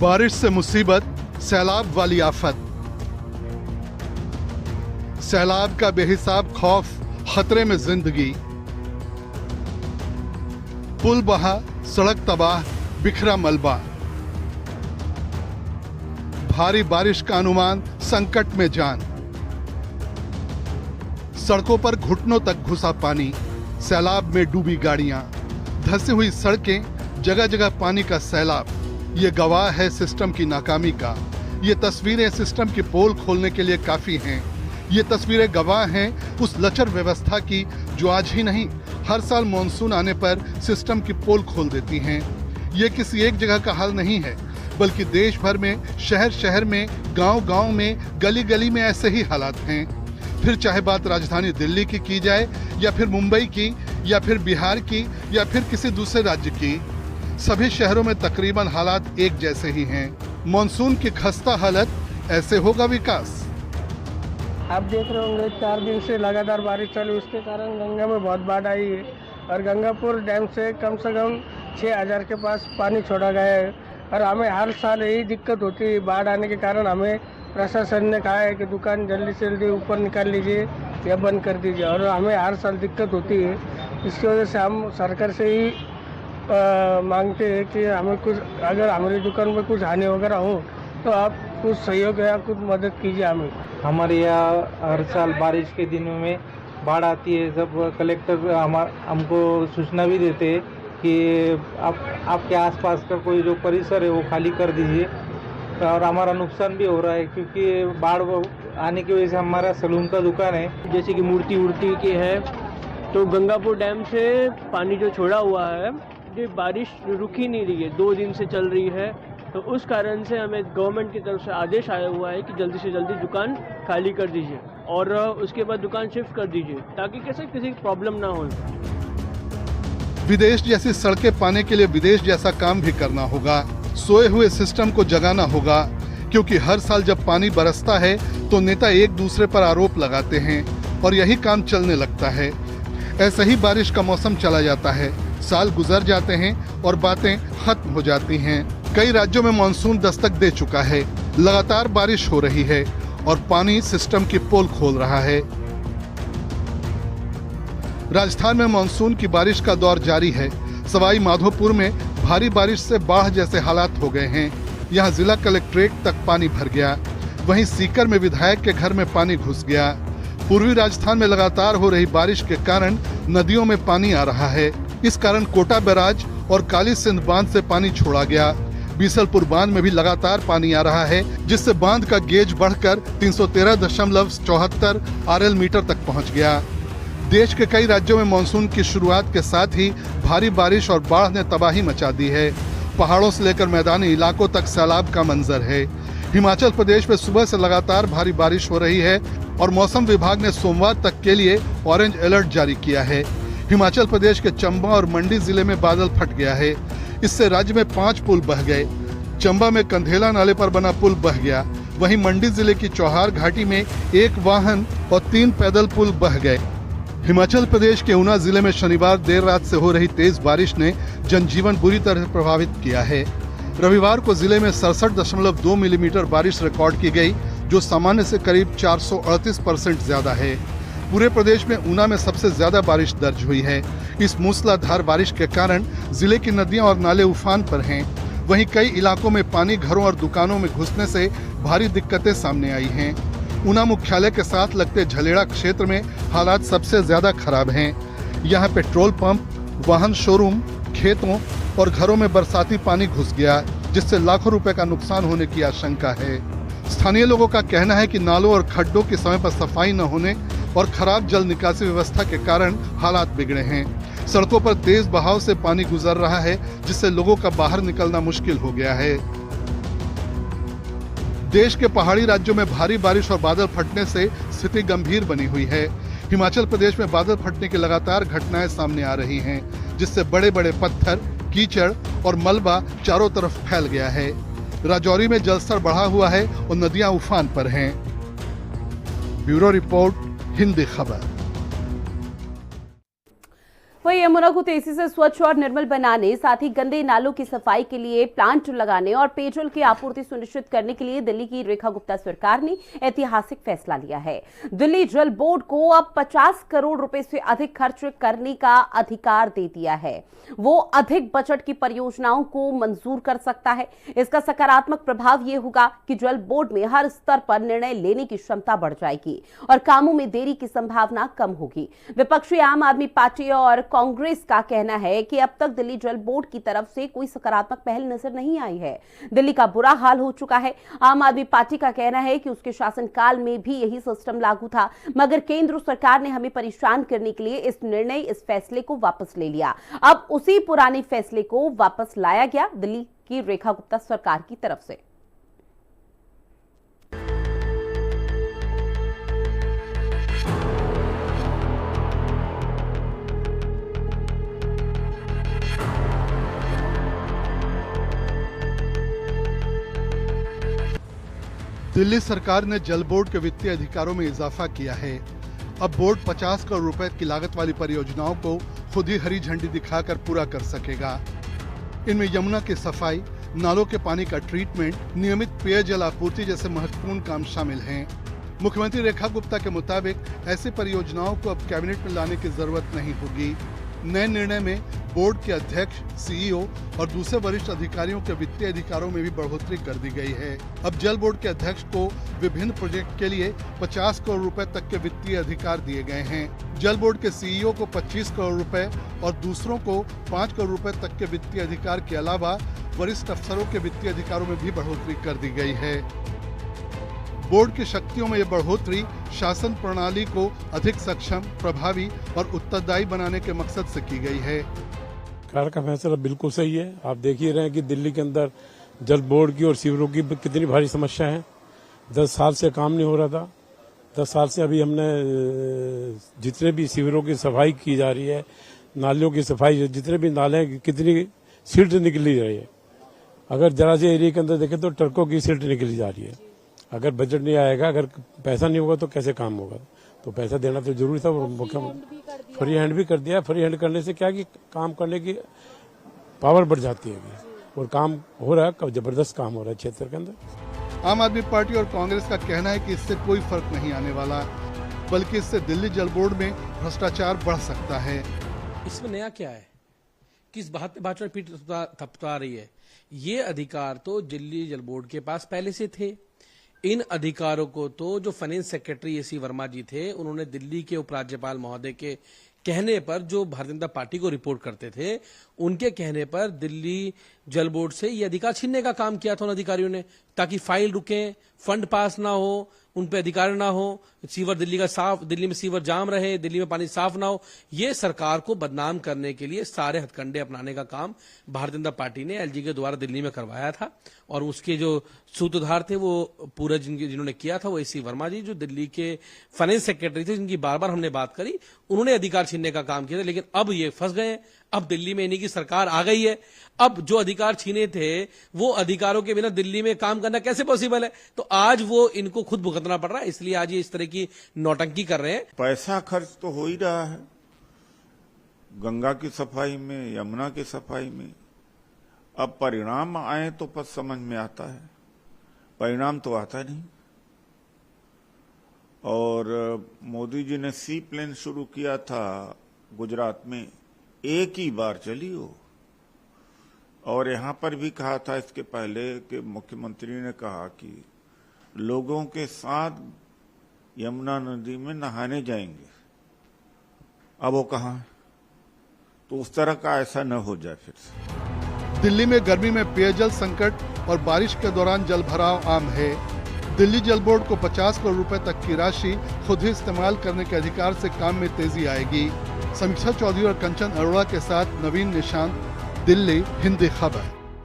बारिश से मुसीबत, सैलाब वाली आफत। सैलाब का बेहिसाब खौफ, खतरे में जिंदगी। पुल बहा, सड़क तबाह, बिखरा मलबा। भारी बारिश का अनुमान, संकट में जान। सड़कों पर घुटनों तक घुसा पानी, सैलाब में डूबी गाड़ियां, धंसी हुई सड़कें, जगह जगह पानी का सैलाब। ये गवाह है सिस्टम की नाकामी का। ये तस्वीरें सिस्टम की पोल खोलने के लिए काफी हैं। ये तस्वीरें गवाह हैं उस लचर व्यवस्था की जो आज ही नहीं, हर साल मॉनसून आने पर सिस्टम की पोल खोल देती हैं। ये किसी एक जगह का हाल नहीं है, बल्कि देश भर में, शहर शहर में, गांव गांव में, गली गली में ऐसे ही हालात हैं। फिर चाहे बात राजधानी दिल्ली की जाए, या फिर मुंबई की, या फिर बिहार की, या फिर किसी दूसरे राज्य की, सभी शहरों में तकरीबन हालात एक जैसे ही हैं। मॉनसून की खस्ता हालत, ऐसे होगा विकास। आप देख रहे होंगे 4 दिन से लगातार बारिश चालू, उसके कारण गंगा में बहुत बाढ़ आई है और गंगापुर डैम से कम 6000 के पास पानी छोड़ा गया है। और हमें हर साल यही दिक्कत होती है। बाढ़ आने के कारण हमें प्रशासन ने कहा है कि दुकान जल्दी से जल्दी ऊपर निकाल लीजिए या बंद कर दीजिए, और हमें हर साल दिक्कत होती है। इसकी वजह से हम सरकार से ही मांगते हैं कि हमें कुछ, अगर हमारी दुकान में कुछ हानि वगैरह हो तो आप कुछ सहयोग या कुछ मदद कीजिए हमें। हमारे यहाँ हर साल बारिश के दिनों में बाढ़ आती है। सब कलेक्टर हमको सूचना भी देते हैं कि आपके आसपास का कोई जो परिसर है वो खाली कर दीजिए। और हमारा नुकसान भी हो रहा है क्योंकि बाढ़ आने की वजह से हमारा सलून का दुकान है, जैसे कि मूर्ति उड़ती की है, तो गंगापुर डैम से पानी जो छोड़ा हुआ है, ये बारिश रुक ही नहीं रही है, 2 दिन से चल रही है। तो उस कारण से हमें गवर्नमेंट की तरफ से आदेश आया हुआ है कि जल्दी से जल्दी दुकान खाली कर दीजिए और उसके बाद दुकान शिफ्ट कर दीजिए, ताकि किसी प्रॉब्लम ना हो। विदेश जैसी सड़कें पाने के लिए विदेश जैसा काम भी करना होगा। सोए हुए सिस्टम को जगाना होगा, क्योंकि हर साल जब पानी बरसता है तो नेता एक दूसरे पर आरोप लगाते हैं और यही काम चलने लगता है। ऐसे ही बारिश का मौसम चला जाता है, साल गुजर जाते हैं और बातें खत्म हो जाती हैं। कई राज्यों में मॉनसून दस्तक दे चुका है, लगातार बारिश हो रही है और पानी सिस्टम की पोल खोल रहा है। राजस्थान में मॉनसून की बारिश का दौर जारी है। सवाई माधोपुर में भारी बारिश से बाढ़ जैसे हालात हो गए हैं। यहाँ जिला कलेक्ट्रेट तक पानी भर गया। वहीं सीकर में विधायक के घर में पानी घुस गया। पूर्वी राजस्थान में लगातार हो रही बारिश के कारण नदियों में पानी आ रहा है। इस कारण कोटा बैराज और काली सिंध बांध से पानी छोड़ा गया। बीसलपुर बांध में भी लगातार पानी आ रहा है, जिससे बांध का गेज बढ़कर 313.74 RL मीटर तक पहुंच गया। देश के कई राज्यों में मानसून की शुरुआत के साथ ही भारी बारिश और बाढ़ ने तबाही मचा दी है। पहाड़ों से लेकर मैदानी इलाकों तक सैलाब का मंजर है। हिमाचल प्रदेश में सुबह से लगातार भारी बारिश हो रही है और मौसम विभाग ने सोमवार तक के लिए ऑरेंज अलर्ट जारी किया है। हिमाचल प्रदेश के चंबा और मंडी जिले में बादल फट गया है। इससे राज्य में 5 पुल बह गए। चंबा में कंधेला नाले पर बना पुल बह गया। वहीं मंडी जिले की चौहार घाटी में 1 वाहन और 3 पैदल पुल बह गए। हिमाचल प्रदेश के ऊना जिले में शनिवार देर रात से हो रही तेज बारिश ने जनजीवन बुरी तरह प्रभावित किया है। रविवार को जिले में 67.2 मिलीमीटर बारिश रिकॉर्ड की गई, जो सामान्य से करीब 438% ज्यादा है। पूरे प्रदेश में ऊना में सबसे ज्यादा बारिश दर्ज हुई है। इस मूसलाधार बारिश के कारण जिले की नदियां और नाले उफान पर हैं। वहीं कई इलाकों में पानी घरों और दुकानों में घुसने से भारी दिक्कतें सामने आई हैं। ऊना मुख्यालय के साथ लगते झलेड़ा क्षेत्र में हालात सबसे ज्यादा खराब हैं। यहाँ पेट्रोल पंप, वाहन शोरूम, खेतों और घरों में बरसाती पानी घुस गया, जिससे लाखों रुपए का नुकसान होने की आशंका है। स्थानीय लोगों का कहना है कि नालों और खड्डों की समय पर सफाई न होने और खराब जल निकासी व्यवस्था के कारण हालात बिगड़े हैं। सड़कों पर तेज बहाव से पानी गुजर रहा है, जिससे लोगों का बाहर निकलना मुश्किल हो गया है। देश के पहाड़ी राज्यों में भारी बारिश और बादल फटने से स्थिति गंभीर बनी हुई है। हिमाचल प्रदेश में बादल फटने की लगातार घटनाएं सामने आ रही हैं, जिससे बड़े बड़े पत्थर, कीचड़ और मलबा चारों तरफ फैल गया है। राजौरी में जलस्तर बढ़ा हुआ है और नदियां उफान पर हैं। ब्यूरो रिपोर्ट, हिंदी खबर। वहीं यमुना को तेजी से स्वच्छ और निर्मल बनाने, साथ ही गंदे नालों की सफाई के लिए प्लांट लगाने और पेयजल की आपूर्ति सुनिश्चित करने के लिए दिल्ली की रेखा गुप्ता सरकार ने ऐतिहासिक फैसला लिया है। दिल्ली जल बोर्ड को अब 50 करोड़ रुपए से अधिक खर्च करने का अधिकार दे दिया है। वो अधिक बजट की परियोजनाओं को मंजूर कर सकता है। इसका सकारात्मक प्रभाव यह होगा कि जल बोर्ड में हर स्तर पर निर्णय लेने की क्षमता बढ़ जाएगी और कामों में देरी की संभावना कम होगी। विपक्षी आम आदमी पार्टी और कांग्रेस का कहना है कि अब तक दिल्ली जल बोर्ड की तरफ से कोई सकारात्मक पहल नजर नहीं आई है। दिल्ली का बुरा हाल हो चुका है। आम आदमी पार्टी का कहना है कि उसके शासनकाल में भी यही सिस्टम लागू था, मगर केंद्र सरकार ने हमें परेशान करने के लिए इस फैसले को वापस ले लिया। अब उसी पुराने फैसले को वापस लाया गया दिल्ली की रेखा गुप्ता सरकार की तरफ से। दिल्ली सरकार ने जल बोर्ड के वित्तीय अधिकारों में इजाफा किया है। अब बोर्ड 50 करोड़ रुपए की लागत वाली परियोजनाओं को खुद ही हरी झंडी दिखाकर पूरा कर सकेगा। इनमें यमुना की सफाई, नालों के पानी का ट्रीटमेंट, नियमित पेयजल आपूर्ति जैसे महत्वपूर्ण काम शामिल हैं। मुख्यमंत्री रेखा गुप्ता के मुताबिक ऐसी परियोजनाओं को अब कैबिनेट में लाने की जरूरत नहीं होगी। नए निर्णय में बोर्ड के अध्यक्ष, सीईओ और दूसरे वरिष्ठ अधिकारियों के वित्तीय अधिकारों में भी बढ़ोतरी कर दी गई है। अब जल बोर्ड के अध्यक्ष को विभिन्न प्रोजेक्ट के लिए 50 करोड़ रुपए तक के वित्तीय अधिकार दिए गए हैं। जल बोर्ड के सीईओ को 25 करोड़ रुपए और दूसरों को 5 करोड़ रुपए तक के वित्तीय अधिकार के अलावा वरिष्ठ अफसरों के वित्तीय अधिकारों में भी बढ़ोतरी कर दी गई है। बोर्ड की शक्तियों में यह बढ़ोतरी शासन प्रणाली को अधिक सक्षम, प्रभावी और उत्तरदायी बनाने के मकसद से की गई है। सरकार का फैसला बिल्कुल सही है। आप देख ही रहे हैं कि दिल्ली के अंदर जल बोर्ड की और सीवरों की कितनी भारी समस्या है। 10 साल से काम नहीं हो रहा था। 10 साल से अभी हमने जितने भी सीवरों की सफाई की जा रही है, नालियों की सफाई, जितने भी नाले कितनी सिल्ट निकली जा रही है। अगर जरा से एरिया के अंदर देखें तो ट्रकों की सिल्ट निकली जा रही है। अगर बजट नहीं आएगा, अगर पैसा नहीं होगा तो कैसे काम होगा? तो पैसा देना तो जरूरी था। मुख्यमंत्री फ्री हैंड भी कर दिया। फ्री हैंड करने से क्या कि काम करने की पावर बढ़ जाती है और काम हो रहा है, जबरदस्त काम हो रहा है क्षेत्र के अंदर। आम आदमी पार्टी और कांग्रेस का कहना है कि इससे कोई फर्क नहीं आने वाला, बल्कि इससे दिल्ली जल बोर्ड में भ्रष्टाचार बढ़ सकता है। इसमें नया क्या है? किस बात पे भाजपा पीठ थपथपा रही है? ये अधिकार तो दिल्ली जल बोर्ड के पास पहले से थे। इन अधिकारों को तो जो फाइनेंस सेक्रेटरी एसी वर्मा जी थे, उन्होंने दिल्ली के उपराज्यपाल महोदय के कहने पर, जो भारतीय जनता पार्टी को रिपोर्ट करते थे, उनके कहने पर दिल्ली जल बोर्ड से ये अधिकार छीनने का काम किया था उन अधिकारियों ने, ताकि फाइल रुके, फंड पास ना हो, उन पे अधिकार ना हो, सीवर दिल्ली में सीवर जाम रहे, दिल्ली में पानी साफ ना हो। ये सरकार को बदनाम करने के लिए सारे हथकंडे अपनाने का काम भारतीय जनता पार्टी ने एलजी के द्वारा दिल्ली में करवाया था। और उसके जो सूत्रधार थे वो पूरा जिन्होंने किया था वो एसी वर्मा जी, जो दिल्ली के फाइनेंस सेक्रेटरी थे, जिनकी बार बार हमने बात करी, उन्होंने अधिकार छीनने का काम किया था। लेकिन अब ये फंस गए। अब दिल्ली में इन्हीं की सरकार आ गई है। अब जो अधिकार छीने थे वो अधिकारों के बिना दिल्ली में काम करना कैसे पॉसिबल है? तो आज वो इनको खुद भुगतना पड़ रहा है। इसलिए आज ये इस तरह की नौटंकी कर रहे हैं। पैसा खर्च तो हो ही रहा है गंगा की सफाई में, यमुना की सफाई में। अब परिणाम आए तो बस समझ में आता है, परिणाम तो आता नहीं। और मोदी जी ने सी प्लेन शुरू किया था गुजरात में, एक ही बार चली हो। और यहां पर भी कहा था इसके पहले कि मुख्यमंत्री ने कहा कि लोगों के साथ यमुना नदी में नहाने जाएंगे। अब वो कहां है? तो उस तरह का ऐसा न हो जाए फिर से। दिल्ली में गर्मी में पेयजल संकट और बारिश के दौरान जलभराव आम है। दिल्ली जल बोर्ड को 50 करोड़ रुपए तक की राशि खुद ही इस्तेमाल करने के अधिकार से काम में तेजी आएगी। समीक्षा चौधरी और कंचन अरोड़ा के साथ नवीन निशांत, दिल्ली, हिंदी खबर।